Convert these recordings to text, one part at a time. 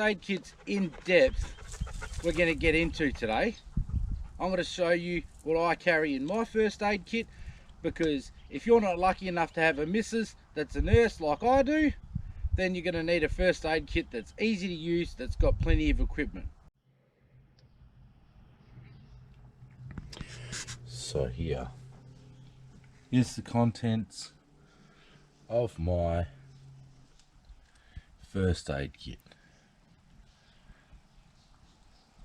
aid kits in depth we're going to get into today. I'm going to show you what I carry in my first aid kit, because if you're not lucky enough to have a missus that's a nurse like I do, then you're going to need a first aid kit that's easy to use, that's got plenty of equipment. So here's the contents of my first aid kit.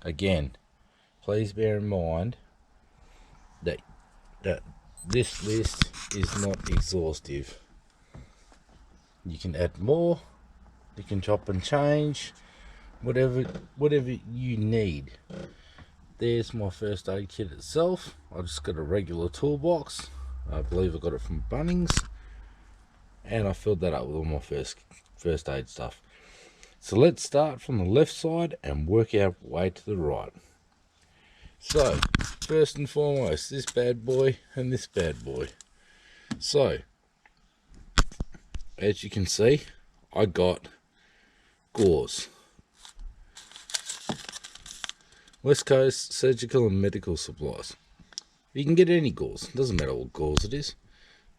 Again, please bear in mind that this list is not exhaustive. You can add more, you can chop and change, whatever you need. There's my first aid kit itself. I just got a regular toolbox. I believe I got it from Bunnings, and I filled that up with all my first aid stuff. So let's start from the left side and work our way to the right. So first and foremost, this bad boy and this bad boy. So as you can see, I got gauze. West Coast Surgical and Medical Supplies. You can get any gauze, doesn't matter what gauze it is.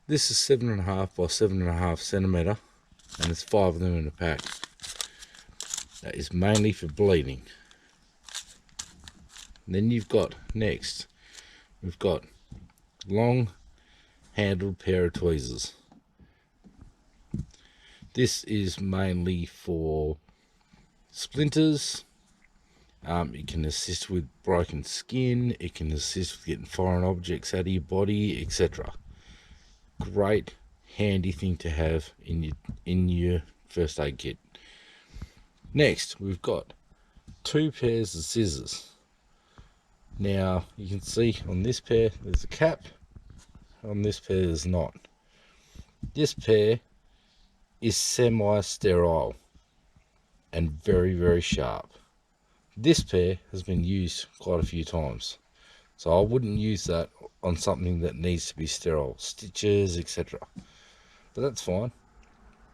This is 7.5 by 7.5 centimeter, and there's 5 of them in a pack. That is mainly for bleeding. And then you've got, next, we've got long handled pair of tweezers. This is mainly for splinters. It can assist with broken skin, it can assist with getting foreign objects out of your body, etc. Great handy thing to have in your first aid kit. Next, we've got 2 pairs of scissors. Now you can see on this pair there's a cap, on this pair there's not. This pair is semi-sterile and very, very sharp. This pair has been used quite a few times, so I wouldn't use that on something that needs to be sterile, stitches, etc. But that's fine,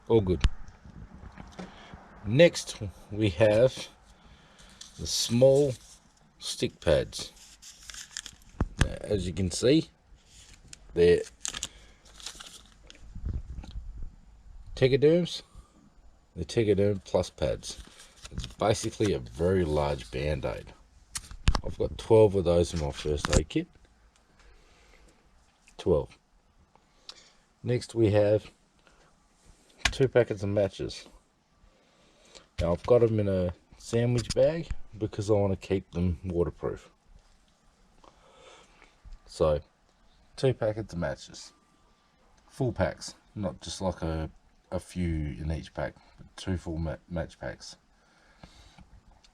all good. Next we have the small stick pads. Now, as you can see, they're Tegaderms. The Tegaderm Plus pads. It's basically a very large band-aid. I've got 12 of those in my first aid kit. 12. Next we have 2 packets of matches. Now I've got them in a sandwich bag because I want to keep them waterproof. So 2 packets of matches. Full packs, not just like a few in each pack, but 2 full match packs.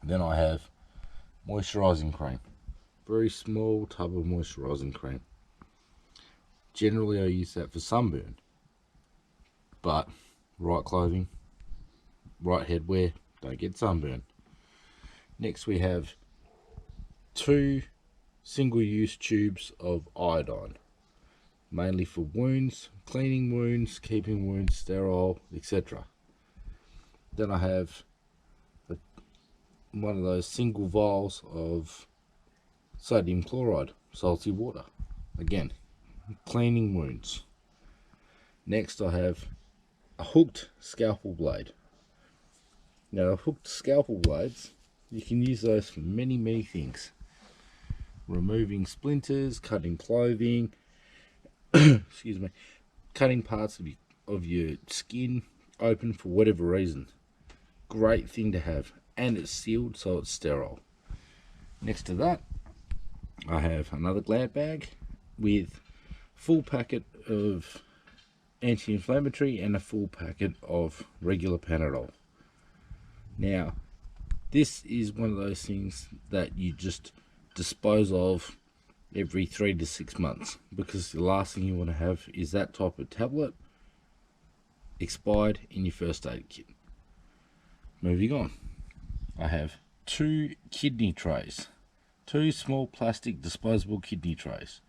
Then I have moisturising cream. Very small tub of moisturising cream. Generally I use that for sunburn, but right clothing, right headwear, don't get sunburn. Next we have 2 single-use tubes of iodine, mainly for wounds, cleaning wounds, keeping wounds sterile, etc. Then I have one of those single vials of sodium chloride, salty water, again, cleaning wounds. Next I have a hooked scalpel blade. Now hooked scalpel blades, you can use those for many things. Removing splinters, cutting clothing, excuse me, cutting parts of your skin open for whatever reason. Great thing to have, and it's sealed so it's sterile. Next to that I have another glad bag with full packet of anti-inflammatory and a full packet of regular Panadol. Now this is one of those things that you just dispose of every 3 to 6 months, because the last thing you want to have is that type of tablet expired in your first aid kit. Moving on, I have 2 kidney trays, 2 small plastic disposable kidney trays.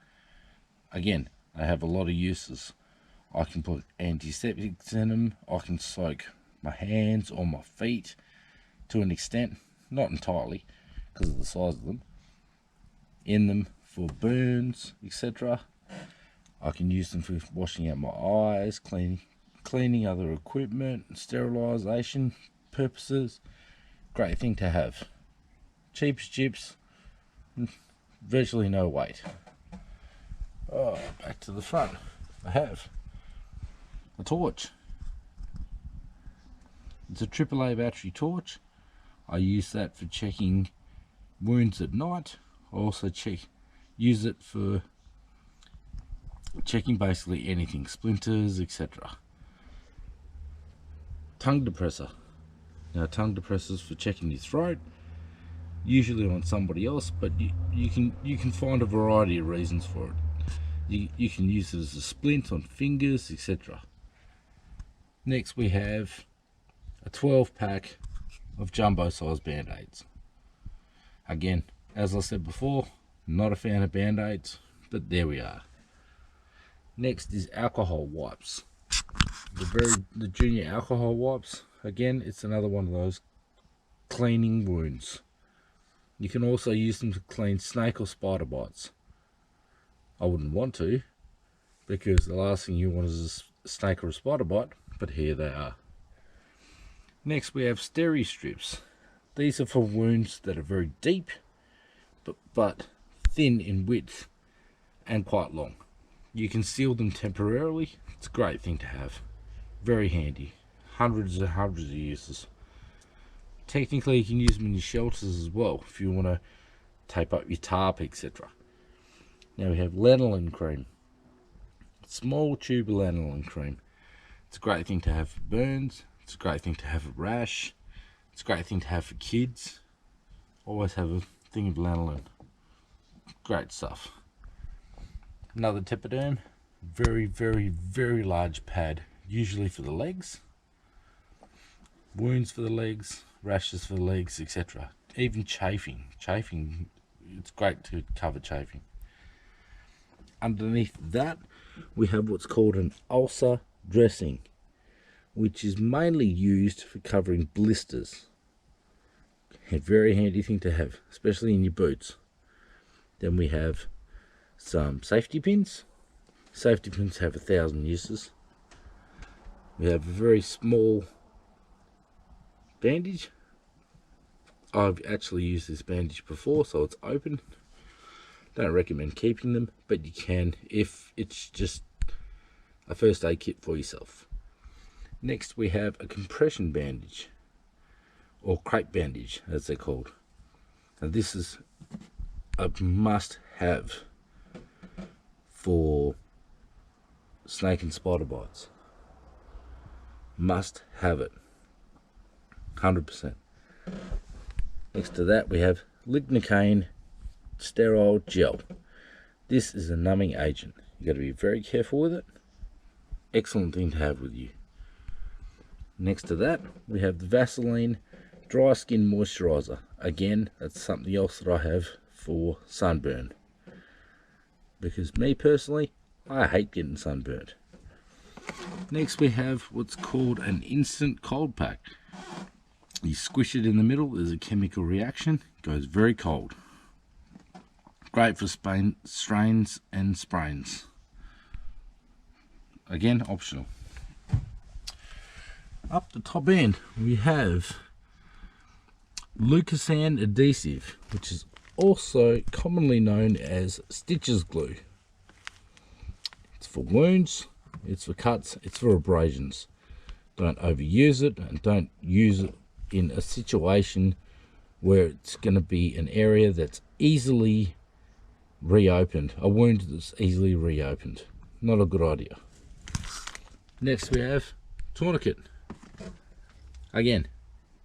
Again, they have a lot of uses. I can put antiseptics in them, I can soak my hands or my feet, to an extent, not entirely because of the size of them, in them for burns, etc. I can use them for washing out my eyes, cleaning other equipment, sterilisation purposes. Great thing to have. Cheap as chips, virtually no weight. Oh, back to the front. I have a torch. It's a AAA battery torch. I use that for checking wounds at night. I also use it for checking basically anything, splinters, etc. Tongue depressor. Now, tongue depressors for checking your throat, usually on somebody else, but you can find a variety of reasons for it. You can use it as a splint on fingers, etc. Next we have a 12-pack of jumbo size band-aids. Again, as I said before, not a fan of band-aids, but there we are. Next is alcohol wipes. The junior alcohol wipes. Again, it's another one of those cleaning wounds. You can also use them to clean snake or spider bites. I wouldn't want to, because the last thing you want is a snake or a spider bite, but here they are. Next we have steri strips. These are for wounds that are very deep, but thin in width and quite long. You can seal them temporarily. It's a great thing to have. Very handy. Hundreds and hundreds of uses. Technically you can use them in your shelters as well if you want to tape up your tarp, etc. Now we have lanolin cream. Small tube of lanolin cream. It's a great thing to have for burns. It's a great thing to have for rash. It's a great thing to have for kids. Always have a thing of lanolin. Great stuff. Another Tepoderm. Very, very, very large pad. Usually for the legs. Wounds for the legs. Rashes for the legs, etc. Even chafing. Chafing, it's great to cover chafing. Underneath that, we have what's called an ulcer dressing, which is mainly used for covering blisters. A very handy thing to have, especially in your boots. Then we have some safety pins. Safety pins have 1,000 uses. We have a very small bandage. I've actually used this bandage before, so it's open. Don't recommend keeping them, but you can if it's just a first aid kit for yourself. Next we have a compression bandage, or crepe bandage as they're called. Now this is a must have for snake and spider bites. Must have it, 100%. Next to that we have lignocaine sterile gel. This is a numbing agent. You got to be very careful with it. Excellent thing to have with you. Next to that we have the Vaseline dry skin moisturizer. Again, that's something else that I have for sunburn, because me personally, I hate getting sunburned. Next we have what's called an instant cold pack. You squish it in the middle, there's a chemical reaction, it goes very cold. Great for strains and sprains. Again, optional. Up the top end we have Leukosan adhesive, which is also commonly known as stitches glue. It's for wounds, it's for cuts, it's for abrasions. Don't overuse it, and don't use it in a situation where it's going to be an area that's easily reopened, a wound that's easily reopened. Not a good idea. Next we have tourniquet. Again,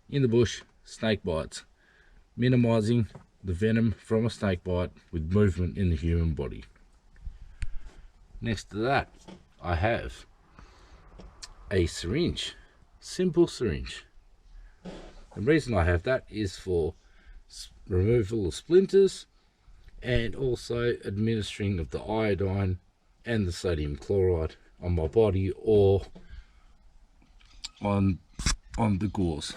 in the bush, snake bites, minimizing the venom from a snake bite with movement in the human body. Next to that I have a syringe, simple syringe. The reason I have that is for removal of splinters and also administering of the iodine and the sodium chloride on my body or on the gauze.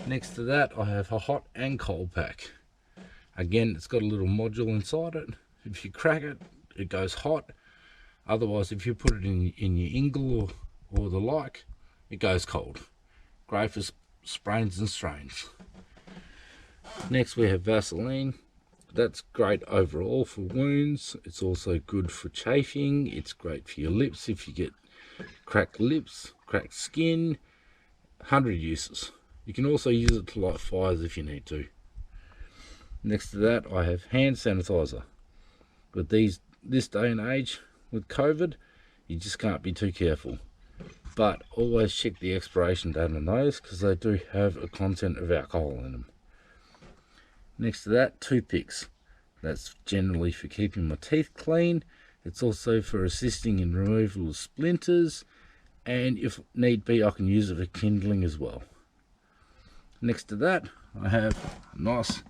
Next to that, I have a hot and cold pack. Again, it's got a little module inside it. If you crack it, it goes hot. Otherwise, if you put it in your ingle or the like, it goes cold. Great for sprains and strains. Next, we have Vaseline. That's great overall for wounds. It's also good for chafing. It's great for your lips if you get cracked lips, cracked skin. 100 uses. You can also use it to light fires if you need to. Next to that, I have hand sanitizer. With this day and age with COVID, you just can't be too careful. But always check the expiration date on those, because they do have a content of alcohol in them. Next to that, toothpicks. That's generally for keeping my teeth clean. It's also for assisting in removal of splinters, and if need be, I can use it for kindling as well. Next to that, I have a nice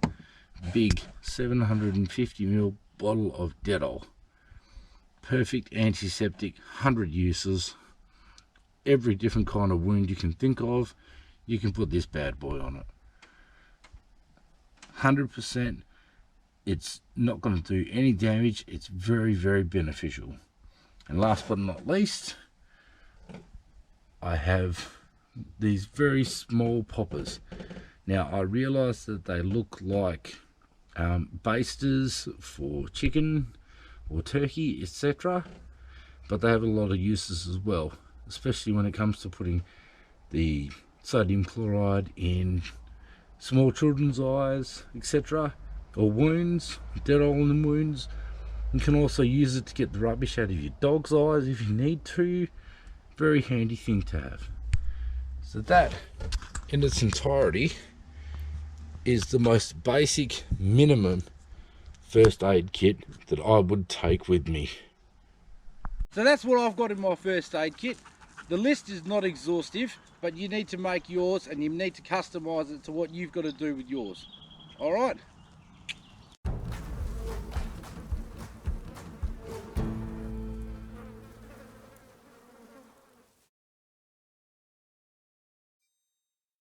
big 750ml bottle of Dettol. Perfect antiseptic, 100 uses. Every different kind of wound you can think of, you can put this bad boy on it. 100%, it's not going to do any damage. It's very, very beneficial. And last but not least, I have these very small poppers. Now, I realize that they look like basters for chicken or turkey, etc., but they have a lot of uses as well, especially when it comes to putting the sodium chloride in small children's eyes, etc., or wounds, Dettol in the wounds. You can also use it to get the rubbish out of your dog's eyes if you need to. Very handy thing to have. So that, in its entirety, is the most basic minimum first aid kit that I would take with me. So that's what I've got in my first aid kit. The list is not exhaustive, but you need to make yours and you need to customize it to what you've got to do with yours. All right.